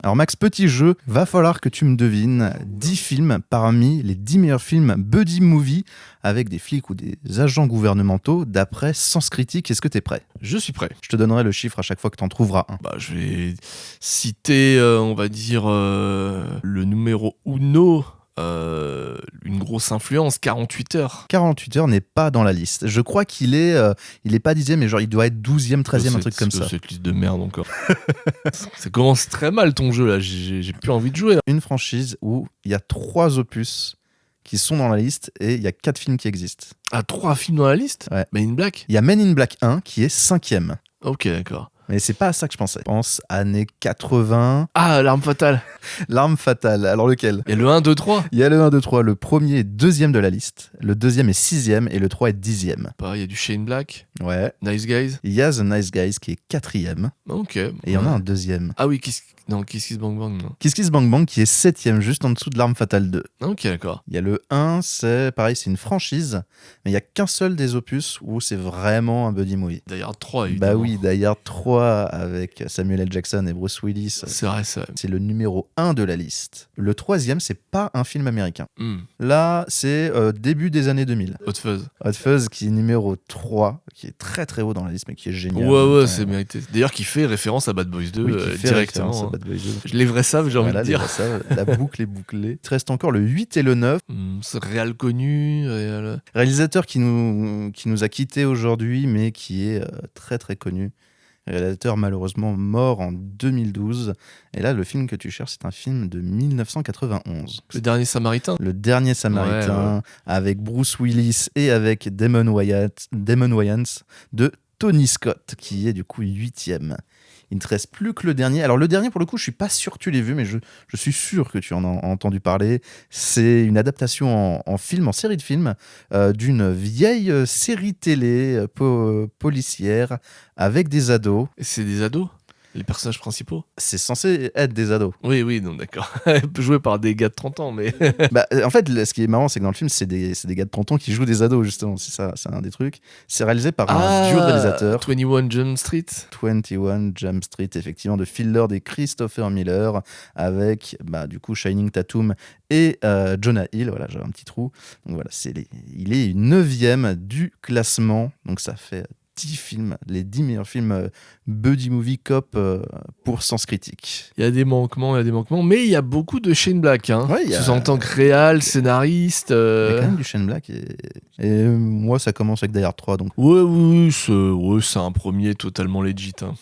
Alors Max, petit jeu, va falloir que tu me devines 10 films parmi les 10 meilleurs films buddy movie avec des flics ou des agents gouvernementaux d'après Sens Critique. Est-ce que t'es prêt ? Je suis prêt. Je te donnerai le chiffre à chaque fois que t'en trouveras un. Je vais citer, on va dire, le numéro uno, une grosse influence, 48 heures. 48 heures n'est pas dans la liste. Je crois qu'il est, il est pas 10e, mais genre il doit être 12e, 13e, un truc comme ça. Cette liste de merde encore. Ça commence très mal ton jeu là, j'ai plus envie de jouer là. Une franchise où il y a 3 opus qui sont dans la liste et il y a 4 films qui existent. Ah, 3 films dans la liste ? Ouais. Men in Black ? Il y a Men in Black 1 qui est 5e. Ok, d'accord. Mais c'est pas à ça que je pensais. Je pense années 80. Ah, L'Arme Fatale. L'arme fatale. Alors lequel ? Et le 1, 2, 3 ? Il y a le 1, 2, 3. Le premier est 2e de la liste. Le deuxième est 6e et le 3 est 10e. Il y a du Shane Black, Ouais. Nice Guys. Il y a The Nice Guys qui est 4e. Ok. Et il y en a un deuxième. Ah oui, Kiss Kiss Bang Bang, non. Kiss Kiss Bang Bang qui est 7e, juste en dessous de L'Arme Fatale 2. Ok, d'accord. Il y a le 1, c'est pareil, c'est une franchise, mais il n'y a qu'un seul des opus où c'est vraiment un buddy movie. D'ailleurs, 3, évidemment. Bah oui, d'ailleurs 3 avec Samuel L. Jackson et Bruce Willis. C'est vrai, ça. C'est le numéro 1 de la liste. Le 3e, c'est pas un film américain. Hmm. Là, c'est début des années 2000. Hot Fuzz. Hot Fuzz qui est numéro 3, qui est très très haut dans la liste, mais qui est génial. Ouais, c'est mérité. D'ailleurs, qui fait référence à Bad Boys 2 Oui, qui fait directement. référence à Bad Boys 2. Les vrais savent, j'ai envie de dire. La boucle est bouclée. Il te reste encore le 8 et le 9. C'est réal connu. Réalisateur qui nous a quittés aujourd'hui, mais qui est très très connu. Réalisateur malheureusement mort en 2012. Et là, le film que tu cherches, c'est un film de 1991. Le Dernier Samaritain. Le Dernier Samaritain, ouais. Avec Bruce Willis et avec Damon Wayans de Tony Scott, qui est du coup 8e. Il ne te reste plus que le dernier. Alors le dernier, pour le coup, je suis pas sûr que tu l'aies vu, mais je suis sûr que tu en as entendu parler. C'est une adaptation en film, en série de films, d'une vieille série télé policière avec des ados. Et c'est des ados ? Les personnages principaux ? C'est censé être des ados. Oui, non, d'accord. Joué par des gars de 30 ans, mais... En fait, ce qui est marrant, c'est que dans le film, c'est des gars de 30 ans qui jouent des ados, justement. C'est ça, c'est un des trucs. C'est réalisé par un vieux réalisateur. 21 Jump Street. 21 Jump Street, effectivement, de Phil Lord et Christopher Miller, avec, du coup, Channing Tatum et Jonah Hill. Voilà, j'ai un petit trou. Donc voilà, il est 9e du classement. Donc ça fait 10 films, les 10 meilleurs films buddy movie cop pour Sens Critique. Il y a des manquements, mais il y a beaucoup de Shane Black. Hein. Ouais, en tant que réal, scénariste. Il y a quand même du Shane Black. Et moi, ça commence avec Die Hard 3. Donc... Ouais, c'est un premier totalement legit. Hein.